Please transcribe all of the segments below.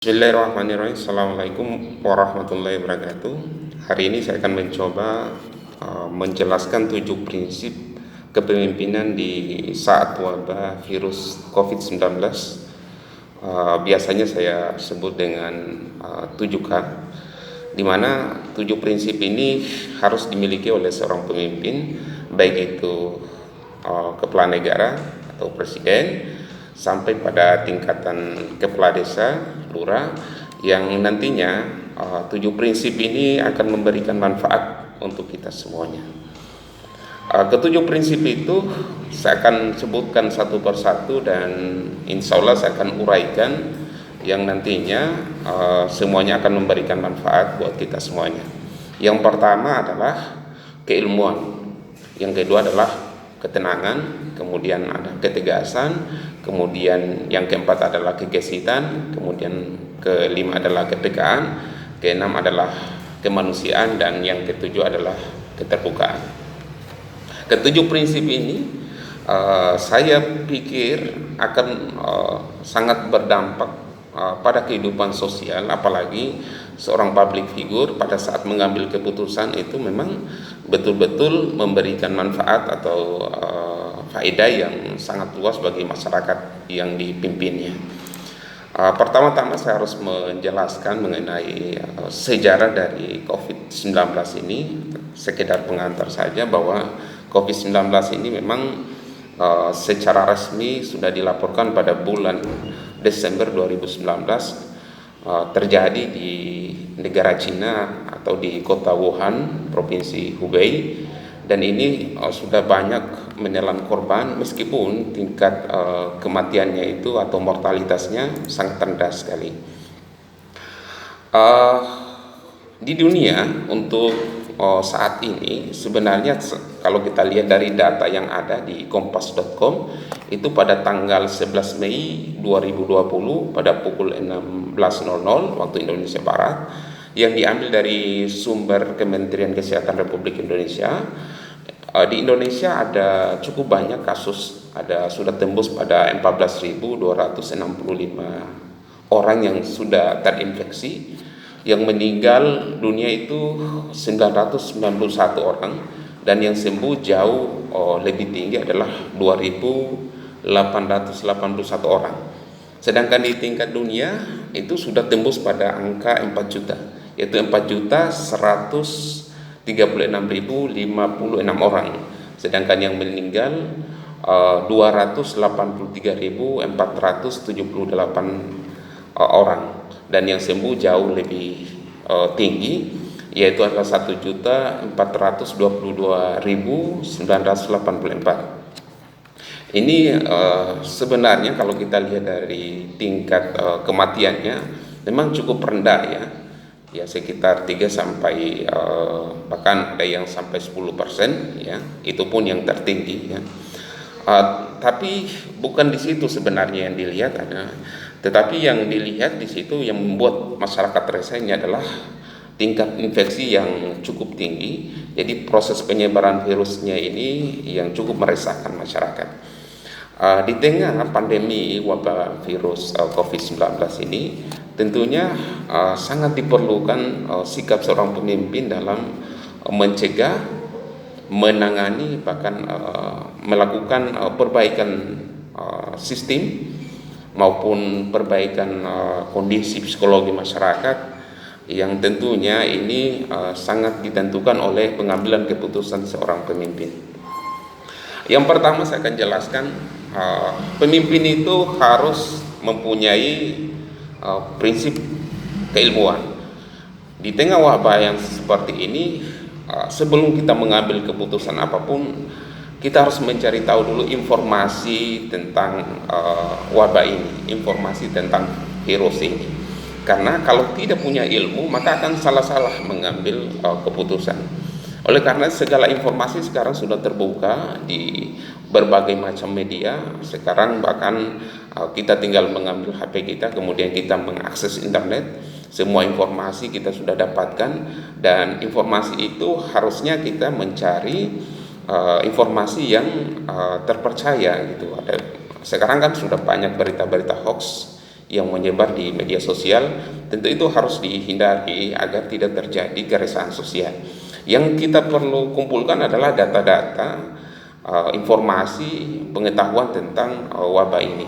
Bismillahirrahmanirrahim. Assalamualaikum warahmatullahi wabarakatuh. Hari ini saya akan mencoba menjelaskan 7 prinsip kepemimpinan di saat wabah virus COVID-19. Biasanya saya sebut dengan 7K, di mana 7 prinsip ini harus dimiliki oleh seorang pemimpin, baik itu kepala negara atau presiden, sampai pada tingkatan kepala desa, lurah, yang nantinya 7 prinsip ini akan memberikan manfaat untuk kita semuanya. Ketujuh prinsip itu saya akan sebutkan satu persatu dan insya Allah saya akan uraikan yang nantinya semuanya akan memberikan manfaat buat kita semuanya. Yang pertama adalah keilmuan, yang kedua adalah ketenangan, kemudian ada ketegasan, kemudian yang keempat adalah kegesitan, kemudian kelima adalah kepekaan, keenam adalah kemanusiaan, dan yang ketujuh adalah keterbukaan. Ketujuh prinsip ini saya pikir akan sangat berdampak pada kehidupan sosial, apalagi seorang public figure pada saat mengambil keputusan itu memang betul-betul memberikan manfaat atau faedah yang sangat luas bagi masyarakat yang dipimpinnya. Pertama-tama saya harus menjelaskan mengenai sejarah dari COVID-19 ini, sekedar pengantar saja bahwa COVID-19 ini memang secara resmi sudah dilaporkan pada bulan Desember 2019 terjadi di negara Cina atau di kota Wuhan, provinsi Hubei, dan ini sudah banyak menelan korban meskipun tingkat kematiannya itu atau mortalitasnya sangat rendah sekali. Di dunia untuk saat ini sebenarnya kalau kita lihat dari data yang ada di kompas.com itu pada tanggal 11 Mei 2020 pada pukul 16.00 waktu Indonesia Barat, yang diambil dari sumber Kementerian Kesehatan Republik Indonesia. Di Indonesia ada cukup banyak kasus, sudah tembus pada 14.265 orang yang sudah terinfeksi. Yang meninggal dunia itu 991 orang, dan yang sembuh jauh lebih tinggi adalah 2.881 orang. Sedangkan di tingkat dunia itu sudah tembus pada angka 4 juta, yaitu 4.136.056 orang. Sedangkan yang meninggal 283.478 orang, dan yang sembuh jauh lebih tinggi, yaitu adalah 1.422.984. Ini sebenarnya kalau kita lihat dari tingkat kematiannya memang cukup rendah ya sekitar 3 sampai bahkan ada yang sampai 10% ya, itu pun yang tertinggi ya. Tapi bukan di situ sebenarnya yang dilihat tetapi yang dilihat di situ yang membuat masyarakat resahnya adalah tingkat infeksi yang cukup tinggi. Jadi proses penyebaran virusnya ini yang cukup meresahkan masyarakat. Di tengah pandemi wabah virus COVID-19 ini tentunya sangat diperlukan sikap seorang pemimpin dalam mencegah, menangani, bahkan melakukan perbaikan sistem maupun perbaikan kondisi psikologi masyarakat, yang tentunya ini sangat ditentukan oleh pengambilan keputusan seorang pemimpin. Yang pertama saya akan jelaskan, pemimpin itu harus mempunyai prinsip keilmuan. Di tengah wabah yang seperti ini, sebelum kita mengambil keputusan apapun, kita harus mencari tahu dulu informasi tentang wabah ini, informasi tentang virus ini. Karena kalau tidak punya ilmu, maka akan salah-salah mengambil keputusan. Oleh karena segala informasi sekarang sudah terbuka di berbagai macam media. Sekarang bahkan kita tinggal mengambil HP kita, kemudian kita mengakses internet. Semua informasi kita sudah dapatkan, dan informasi itu harusnya kita mencari informasi yang terpercaya gitu. Sekarang kan sudah banyak berita-berita hoax yang menyebar di media sosial. Tentu itu harus dihindari agar tidak terjadi keresahan sosial. Yang kita perlu kumpulkan adalah data-data, informasi, pengetahuan tentang wabah ini.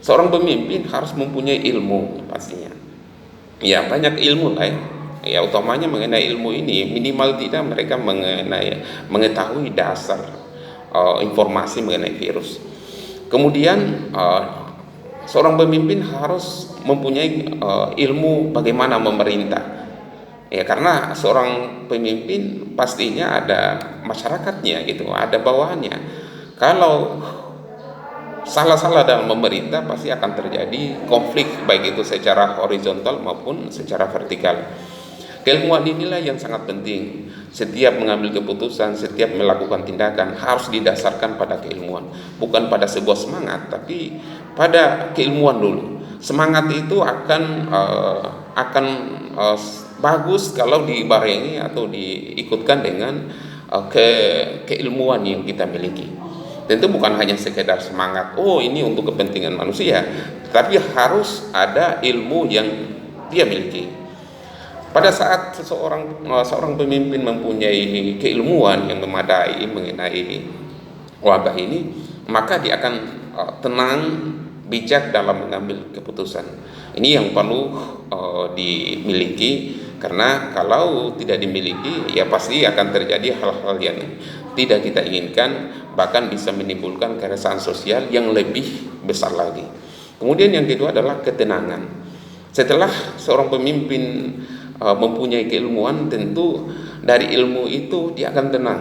Seorang pemimpin harus mempunyai ilmu pastinya. Ya, banyak ilmu lah ya. Ya, utamanya mengenai ilmu ini, minimal tidak mereka mengetahui dasar informasi mengenai virus. Kemudian seorang pemimpin harus mempunyai ilmu bagaimana memerintah. Ya, karena seorang pemimpin pastinya ada masyarakatnya gitu, ada bawahannya. Kalau salah-salah dalam memerintah pasti akan terjadi konflik, baik itu secara horizontal maupun secara vertikal. Keilmuan inilah yang sangat penting. Setiap mengambil keputusan, setiap melakukan tindakan harus didasarkan pada keilmuan, bukan pada sebuah semangat, tapi pada keilmuan dulu. Semangat itu akan bagus kalau dibarengi atau diikutkan dengan keilmuan yang kita miliki. Tentu bukan hanya sekedar semangat, oh ini untuk kepentingan manusia, tapi harus ada ilmu yang dia miliki. Pada saat seorang pemimpin mempunyai keilmuan yang memadai mengenai wabah ini, maka dia akan tenang, bijak dalam mengambil keputusan. Ini yang perlu dimiliki, karena kalau tidak dimiliki ya pasti akan terjadi hal-hal yang tidak kita inginkan, bahkan bisa menimbulkan keresahan sosial yang lebih besar lagi. Kemudian yang kedua adalah ketenangan. Setelah seorang pemimpin mempunyai keilmuan, tentu dari ilmu itu dia akan tenang.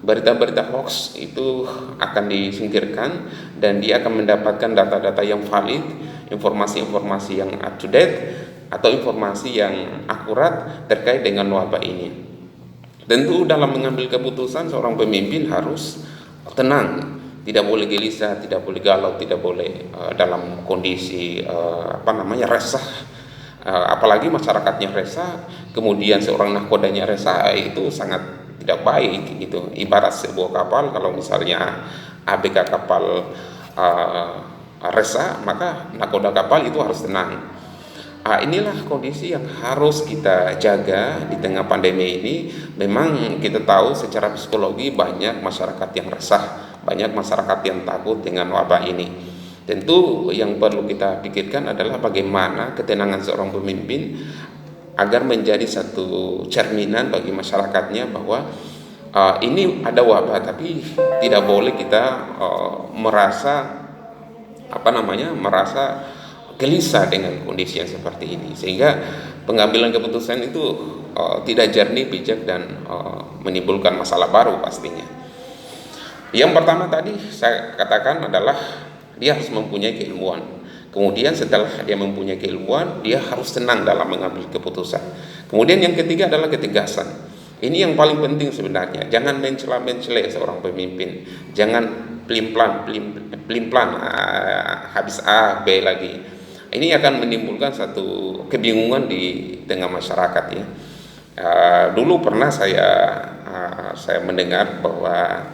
Berita-berita hoax itu akan disingkirkan dan dia akan mendapatkan data-data yang valid, informasi-informasi yang up to date atau informasi yang akurat terkait dengan wabah ini. Tentu dalam mengambil keputusan seorang pemimpin harus tenang, tidak boleh gelisah, tidak boleh galau, tidak boleh dalam kondisi resah. Apalagi masyarakatnya resah, kemudian seorang nahkodanya resah, itu sangat tidak baik gitu. Ibarat sebuah kapal, kalau misalnya ABK kapal resah, maka nahkoda kapal itu harus tenang. Inilah kondisi yang harus kita jaga di tengah pandemi ini. Memang kita tahu secara psikologi banyak masyarakat yang resah, banyak masyarakat yang takut dengan wabah ini. Tentu yang perlu kita pikirkan adalah bagaimana ketenangan seorang pemimpin agar menjadi satu cerminan bagi masyarakatnya bahwa ini ada wabah, tapi tidak boleh kita merasa gelisah dengan kondisi yang seperti ini, sehingga pengambilan keputusan itu tidak jernih, bijak, dan menimbulkan masalah baru pastinya. Yang pertama tadi saya katakan adalah dia harus mempunyai keilmuan. Kemudian setelah dia mempunyai keilmuan, dia harus tenang dalam mengambil keputusan. Kemudian yang ketiga adalah ketegasan. Ini yang paling penting sebenarnya. Jangan mencela-mencela seorang pemimpin. Jangan pelin-pelan habis A B lagi. Ini akan menimbulkan satu kebingungan di tengah masyarakat ya. Dulu pernah saya mendengar bahwa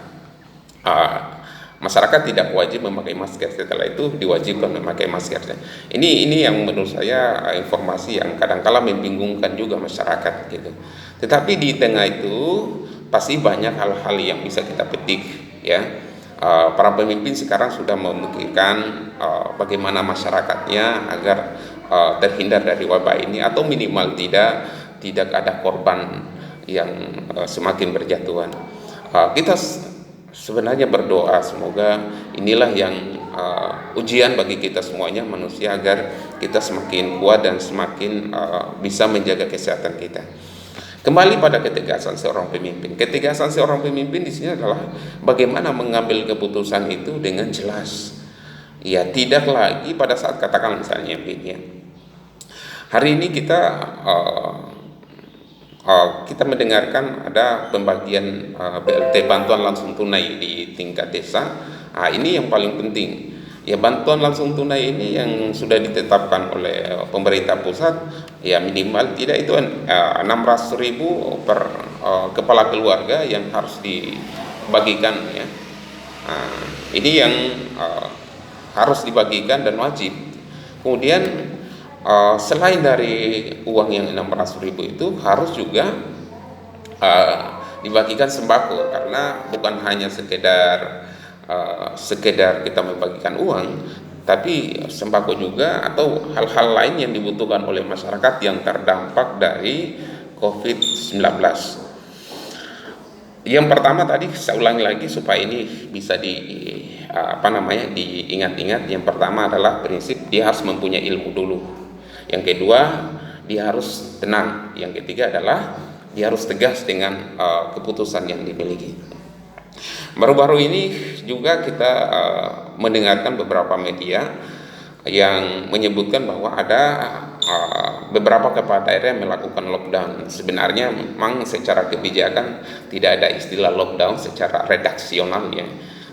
masyarakat tidak wajib memakai masker, setelah itu diwajibkan memakai masker. Ini yang menurut saya informasi yang kadang-kala membingungkan juga masyarakat gitu. Tetapi di tengah itu pasti banyak hal-hal yang bisa kita petik ya. Para pemimpin sekarang sudah memikirkan bagaimana masyarakatnya agar terhindar dari wabah ini, atau minimal tidak ada korban yang semakin berjatuhan. Kita sebenarnya berdoa semoga inilah yang ujian bagi kita semuanya manusia, agar kita semakin kuat dan semakin bisa menjaga kesehatan kita. Kembali pada ketegasan seorang pemimpin. Ketegasan seorang pemimpin di sini adalah bagaimana mengambil keputusan itu dengan jelas. Ya, tidak lagi pada saat katakan misalnya ya. Hari ini kita mendengarkan ada pembagian BLT, bantuan langsung tunai di tingkat desa. Ini yang paling penting. Ya, bantuan langsung tunai ini yang sudah ditetapkan oleh pemerintah pusat, ya minimal tidak itu 600.000 per kepala keluarga yang harus dibagikan ya. Ini yang harus dibagikan dan wajib. Kemudian selain dari uang yang 600.000 itu harus juga dibagikan sembako, karena bukan hanya sekedar kita membagikan uang, tapi sembako juga atau hal-hal lain yang dibutuhkan oleh masyarakat yang terdampak dari COVID-19. Yang pertama tadi saya ulangi lagi supaya ini bisa diingat-ingat. Yang pertama adalah prinsip dia harus mempunyai ilmu dulu. Yang kedua, dia harus tenang. Yang ketiga adalah dia harus tegas dengan keputusan yang dimiliki. Baru-baru ini juga kita mendengarkan beberapa media yang menyebutkan bahwa ada beberapa kepala daerah yang melakukan lockdown. Sebenarnya memang secara kebijakan tidak ada istilah lockdown secara redaksional ya.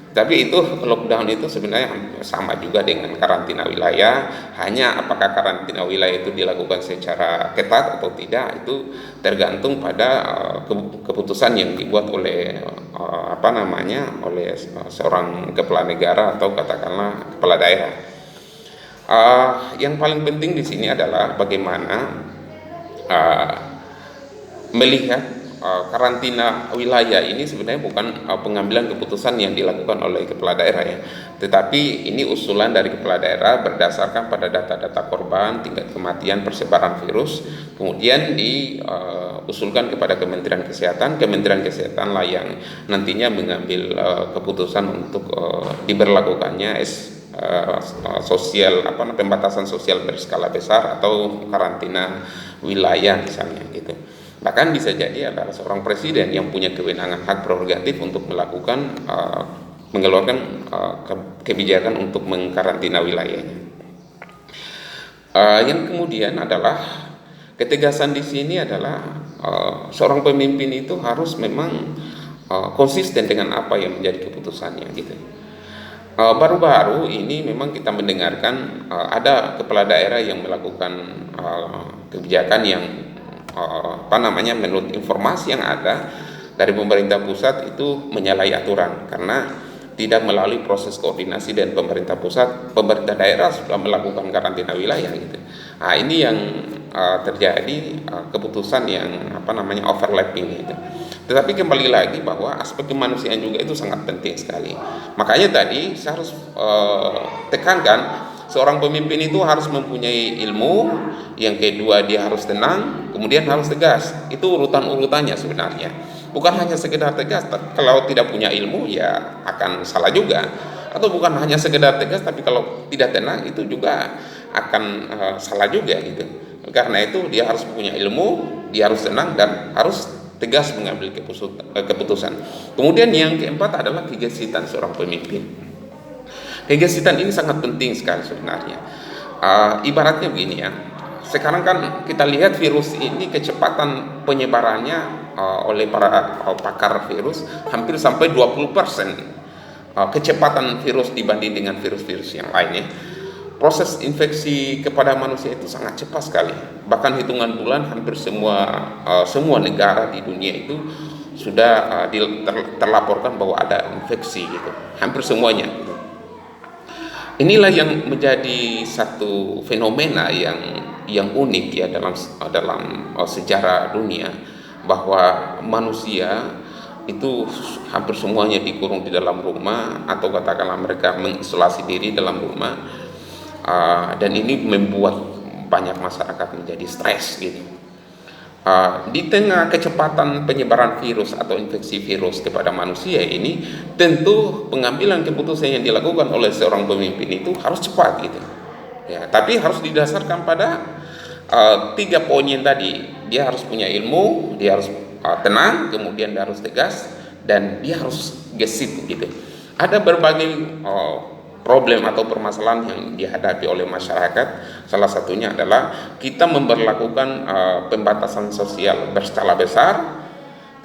Tapi itu lockdown itu sebenarnya sama juga dengan karantina wilayah. Hanya apakah karantina wilayah itu dilakukan secara ketat atau tidak itu tergantung pada keputusan yang dibuat oleh oleh seorang kepala negara atau katakanlah kepala daerah. Yang paling penting di sini adalah bagaimana melihat karantina wilayah ini sebenarnya bukan pengambilan keputusan yang dilakukan oleh kepala daerah ya, tetapi ini usulan dari kepala daerah berdasarkan pada data-data korban, tingkat kematian, persebaran virus, kemudian diusulkan kepada Kementerian Kesehatan. Kementerian Kesehatan lah yang nantinya mengambil keputusan untuk diberlakukannya pembatasan sosial berskala besar atau karantina wilayah misalnya gitu. Bahkan bisa jadi adalah seorang presiden yang punya kewenangan hak prerogatif untuk mengeluarkan kebijakan untuk mengkarantina wilayahnya. Yang kemudian adalah ketegasan di sini adalah seorang pemimpin itu harus memang konsisten dengan apa yang menjadi keputusannya gitu. Baru-baru ini memang kita mendengarkan ada kepala daerah yang melakukan kebijakan yang menurut informasi yang ada dari pemerintah pusat itu menyalahi aturan karena tidak melalui proses koordinasi dan pemerintah pusat, pemerintah daerah sudah melakukan karantina wilayah gitu. Nah, ini yang terjadi keputusan yang overlapping gitu. Tetapi kembali lagi bahwa aspek kemanusiaan juga itu sangat penting sekali. Makanya tadi saya harus tekankan seorang pemimpin itu harus mempunyai ilmu, yang kedua dia harus tenang, kemudian harus tegas. Itu urutan-urutannya sebenarnya. Bukan hanya sekedar tegas, kalau tidak punya ilmu ya akan salah juga. Atau bukan hanya sekedar tegas, tapi kalau tidak tenang itu juga akan salah juga gitu. Karena itu dia harus punya ilmu, dia harus tenang dan harus tegas mengambil keputusan. Kemudian yang keempat adalah kegesitan seorang pemimpin. Kegesitan ini sangat penting sekali sebenarnya. Ibaratnya begini ya. Sekarang kan kita lihat virus ini kecepatan penyebarannya oleh para pakar virus hampir sampai 20% kecepatan virus dibanding dengan virus-virus yang lainnya. Proses infeksi kepada manusia itu sangat cepat sekali. Bahkan hitungan bulan hampir semua negara di dunia itu sudah terlaporkan bahwa ada infeksi gitu. Hampir semuanya gitu. Inilah yang menjadi satu fenomena yang unik ya dalam sejarah dunia, bahwa manusia itu hampir semuanya dikurung di dalam rumah atau katakanlah mereka mengisolasi diri dalam rumah, dan ini membuat banyak masyarakat menjadi stres gitu. Di tengah kecepatan penyebaran virus atau infeksi virus kepada manusia ini, tentu pengambilan keputusan yang dilakukan oleh seorang pemimpin itu harus cepat gitu ya, tapi harus didasarkan pada 3 poin yang tadi. Dia harus punya ilmu, dia harus tenang, kemudian dia harus tegas, dan dia harus gesit gitu. Ada berbagai problem atau permasalahan yang dihadapi oleh masyarakat. Salah satunya adalah kita memberlakukan pembatasan sosial berskala besar,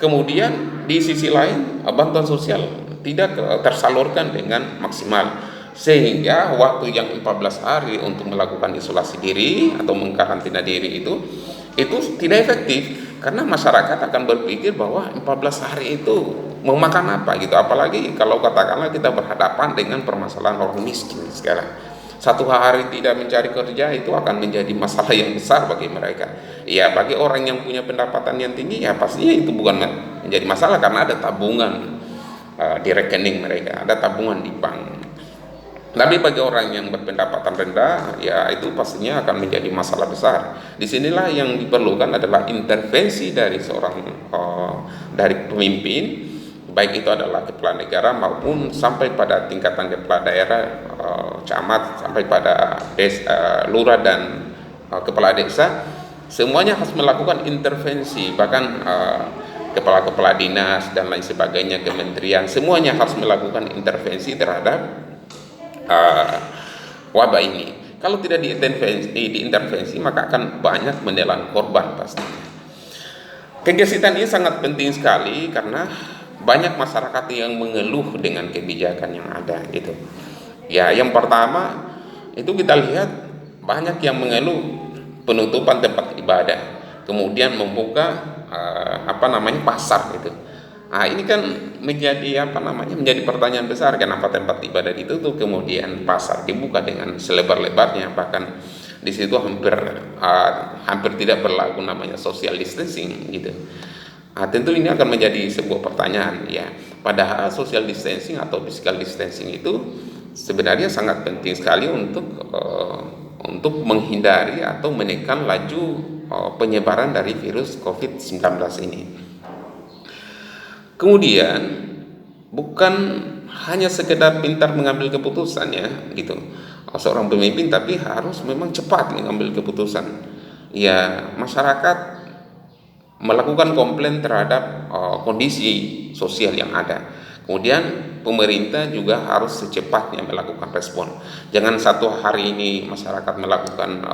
kemudian di sisi lain bantuan sosial tidak tersalurkan dengan maksimal, sehingga waktu yang 14 hari untuk melakukan isolasi diri atau mengkarantina diri itu tidak efektif, karena masyarakat akan berpikir bahwa 14 hari itu mau makan apa gitu, apalagi kalau katakanlah kita berhadapan dengan permasalahan orang miskin sekarang. satu hari tidak mencari kerja itu akan menjadi masalah yang besar bagi mereka. Ya, bagi orang yang punya pendapatan yang tinggi ya pastinya itu bukan menjadi masalah karena ada tabungan di rekening mereka, ada tabungan di bank. Tapi bagi orang yang berpendapatan rendah, ya itu pastinya akan menjadi masalah besar. Disinilah yang diperlukan adalah intervensi dari seorang dari pemimpin, baik itu adalah kepala negara maupun sampai pada tingkatan kepala daerah, camat, sampai pada lurah dan kepala desa, semuanya harus melakukan intervensi. Bahkan kepala-kepala dinas dan lain sebagainya, kementerian, semuanya harus melakukan intervensi terhadap wabah ini. Kalau tidak diintervensi maka akan banyak menelan korban pastinya. Kegesitan ini sangat penting sekali karena banyak masyarakat yang mengeluh dengan kebijakan yang ada gitu. Ya, yang pertama itu kita lihat banyak yang mengeluh penutupan tempat ibadah, kemudian membuka pasar gitu. Nah, ini kan menjadi menjadi pertanyaan besar, kenapa tempat ibadah ditutup kemudian pasar dibuka dengan selebar-lebarnya, bahkan di situ hampir tidak berlaku namanya social distancing gitu. Nah, tentu ini akan menjadi sebuah pertanyaan ya. Padahal social distancing atau physical distancing itu sebenarnya sangat penting sekali untuk menghindari atau menekan laju penyebaran dari virus COVID-19 ini. Kemudian bukan hanya sekedar pintar mengambil keputusan ya gitu seorang pemimpin, tapi harus memang cepat mengambil keputusan. Ya, masyarakat melakukan komplain terhadap kondisi sosial yang ada. Kemudian pemerintah juga harus secepatnya melakukan respon. Jangan satu hari ini masyarakat melakukan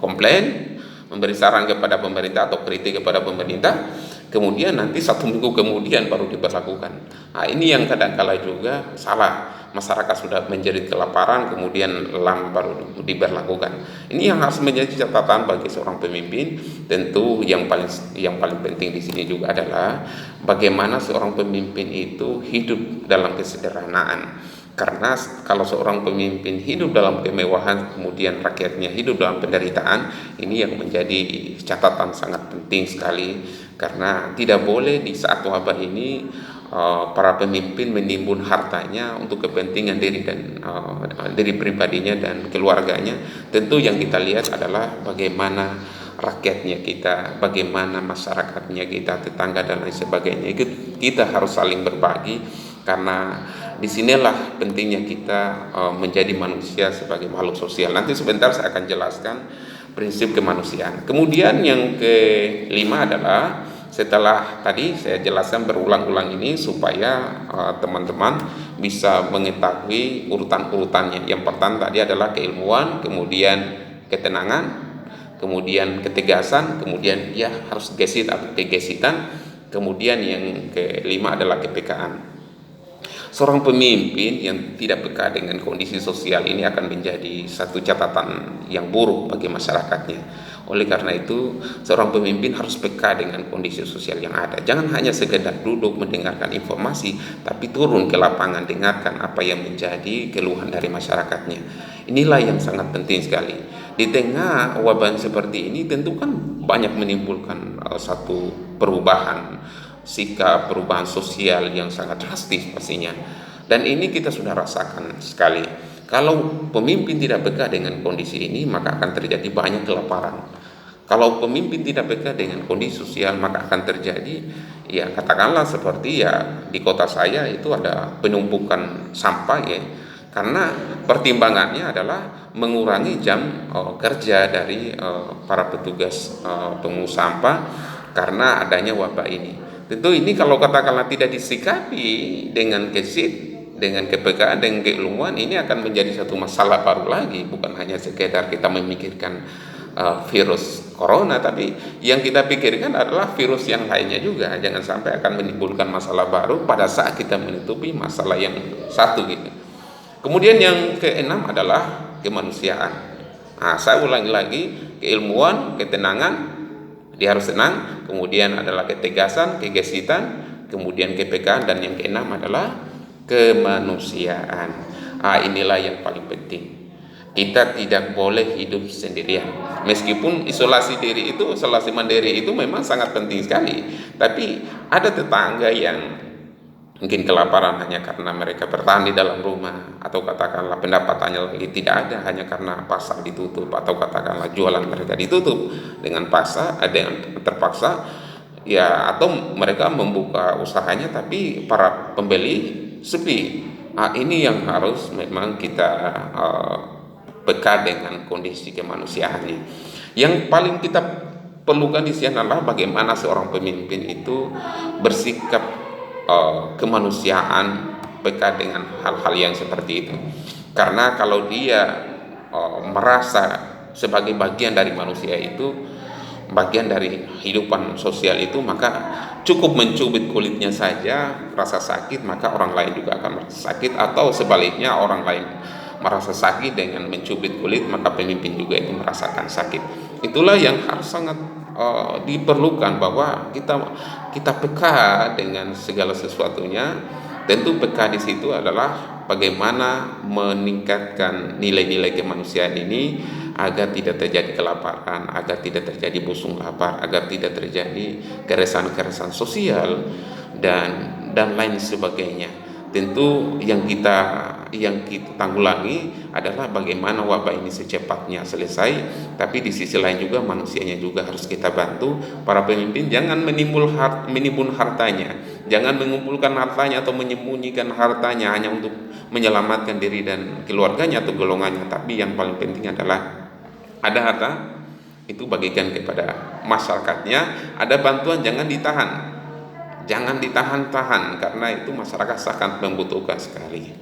komplain, memberi saran kepada pemerintah atau kritik kepada pemerintah, kemudian nanti 1 minggu kemudian baru diberlakukan. Nah, ini yang kadang-kala juga salah. Masyarakat sudah menjerit kelaparan, kemudian baru diberlakukan. Ini yang harus menjadi catatan bagi seorang pemimpin. Tentu yang paling penting di sini juga adalah bagaimana seorang pemimpin itu hidup dalam kesederhanaan. Karena kalau seorang pemimpin hidup dalam kemewahan, kemudian rakyatnya hidup dalam penderitaan, ini yang menjadi catatan sangat penting sekali. Karena tidak boleh di saat wabah ini para pemimpin menimbun hartanya untuk kepentingan diri pribadinya dan keluarganya. Tentu yang kita lihat adalah bagaimana rakyatnya kita, bagaimana masyarakatnya kita, tetangga dan lain sebagainya. Kita harus saling berbagi karena disinilah pentingnya kita menjadi manusia sebagai makhluk sosial. Nanti sebentar saya akan jelaskan prinsip kemanusiaan. Kemudian yang kelima adalah, setelah tadi saya jelaskan berulang-ulang ini supaya teman-teman bisa mengetahui urutan-urutannya. Yang pertama tadi adalah keilmuan, kemudian ketenangan, kemudian ketegasan, kemudian ya harus gesit atau kegesitan, kemudian yang kelima adalah kepekaan. Seorang pemimpin yang tidak peka dengan kondisi sosial ini akan menjadi satu catatan yang buruk bagi masyarakatnya. Oleh karena itu, seorang pemimpin harus peka dengan kondisi sosial yang ada. Jangan hanya sekedar duduk mendengarkan informasi, tapi turun ke lapangan, dengarkan apa yang menjadi keluhan dari masyarakatnya. Inilah yang sangat penting sekali. Di tengah wabah seperti ini tentu kan banyak menimbulkan satu perubahan sikap, perubahan sosial yang sangat drastis pastinya. Dan ini kita sudah rasakan sekali. Kalau pemimpin tidak peka dengan kondisi ini, maka akan terjadi banyak kelaparan. Kalau pemimpin tidak peka dengan kondisi sosial, maka akan terjadi, ya katakanlah seperti ya di kota saya itu ada penumpukan sampah ya. Karena pertimbangannya adalah mengurangi jam kerja dari para petugas pengungut sampah karena adanya wabah ini. Tentu ini kalau katakanlah tidak disikapi dengan gesit, dengan kepekaan, dengan keilmuan, ini akan menjadi satu masalah baru lagi. Bukan hanya sekedar kita memikirkan virus corona, tapi yang kita pikirkan adalah virus yang lainnya juga. Jangan sampai akan menimbulkan masalah baru pada saat kita menutupi masalah yang satu gitu. Kemudian yang keenam adalah kemanusiaan. Nah, saya ulangi lagi, keilmuan, ketenangan, dia harus tenang, kemudian adalah ketegasan, kegesitan, kemudian kepekaan, dan yang keenam adalah kemanusiaan. Inilah yang paling penting. kita tidak boleh hidup sendirian. Meskipun isolasi mandiri itu memang sangat penting sekali, tapi ada tetangga yang mungkin kelaparan hanya karena mereka bertahan di dalam rumah, atau katakanlah pendapatannya lagi tidak ada hanya karena pasar ditutup, atau katakanlah jualan mereka ditutup dengan paksa, ada yang terpaksa ya, atau mereka membuka usahanya tapi para pembeli sepi. Ini yang harus memang kita peka dengan kondisi kemanusiaannya. Yang paling kita perlukan di sini adalah bagaimana seorang pemimpin itu bersikap kemanusiaan, peka dengan hal-hal yang seperti itu. Karena kalau dia merasa sebagai bagian dari manusia itu, bagian dari kehidupan sosial itu, maka cukup mencubit kulitnya saja rasa sakit, maka orang lain juga akan merasa sakit, atau sebaliknya orang lain merasa sakit dengan mencubit kulit, maka pemimpin juga itu merasakan sakit. Itulah yang harus sangat diperlukan, bahwa kita peka dengan segala sesuatunya. Tentu peka di situ adalah bagaimana meningkatkan nilai-nilai kemanusiaan ini agar tidak terjadi kelaparan, agar tidak terjadi busung lapar, agar tidak terjadi keresahan-keresahan sosial dan lain sebagainya. Tentu yang kita tanggulangi adalah bagaimana wabah ini secepatnya selesai, tapi di sisi lain juga manusianya juga harus kita bantu. Para pemimpin jangan menimbun hartanya, jangan mengumpulkan hartanya atau menyembunyikan hartanya hanya untuk menyelamatkan diri dan keluarganya atau golongannya, tapi yang paling penting adalah ada harta itu bagikan kepada masyarakatnya. Ada bantuan jangan ditahan-tahan, karena itu masyarakat sangat membutuhkan sekali.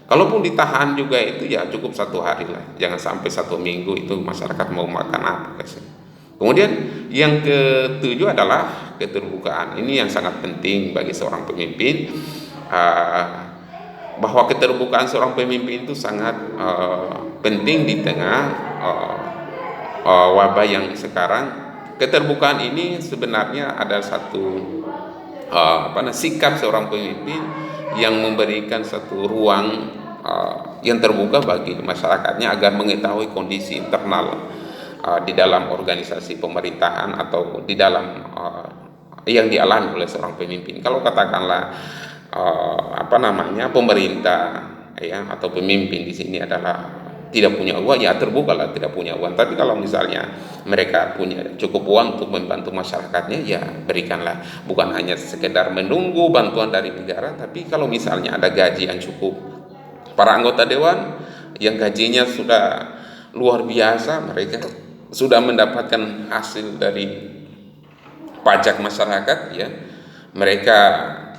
Kalaupun ditahan juga itu ya cukup 1 hari lah, jangan sampai 1 minggu itu masyarakat mau makan apa. Kemudian yang ketujuh adalah keterbukaan. Ini yang sangat penting bagi seorang pemimpin, bahwa keterbukaan seorang pemimpin itu sangat penting di tengah wabah yang sekarang. Keterbukaan ini sebenarnya ada satu sikap seorang pemimpin yang memberikan satu ruang yang terbuka bagi masyarakatnya agar mengetahui kondisi internal di dalam organisasi pemerintahan atau di dalam yang dialami oleh seorang pemimpin. Kalau katakanlah pemerintah ya atau pemimpin di sini adalah tidak punya uang, ya terbukalah tidak punya uang. Tapi kalau misalnya mereka punya cukup uang untuk membantu masyarakatnya, ya berikanlah. Bukan hanya sekedar menunggu bantuan dari negara, tapi kalau misalnya ada gaji yang cukup, para anggota dewan yang gajinya sudah luar biasa, mereka sudah mendapatkan hasil dari pajak masyarakat, ya mereka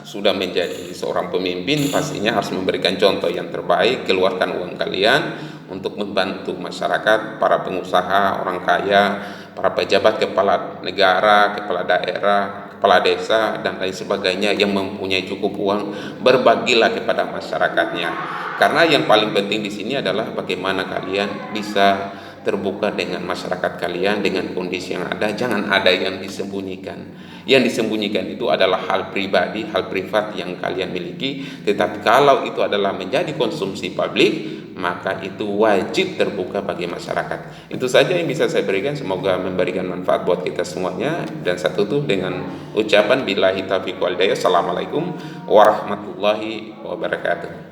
sudah menjadi seorang pemimpin, pastinya harus memberikan contoh yang terbaik. Keluarkan uang kalian untuk membantu masyarakat, para pengusaha, orang kaya, para pejabat, kepala negara, kepala daerah, kepala desa, dan lain sebagainya yang mempunyai cukup uang, berbagilah kepada masyarakatnya. Karena yang paling penting di sini adalah bagaimana kalian bisa terbuka dengan masyarakat kalian dengan kondisi yang ada. Jangan ada yang disembunyikan. Yang disembunyikan itu adalah hal pribadi, hal privat yang kalian miliki. Tetapi kalau itu adalah menjadi konsumsi publik, maka itu wajib terbuka bagi masyarakat. Itu saja yang bisa saya berikan. Semoga memberikan manfaat buat kita semuanya. Dan saya tutup dengan ucapan billahi taufiq wal hidayah. Assalamualaikum warahmatullahi wabarakatuh.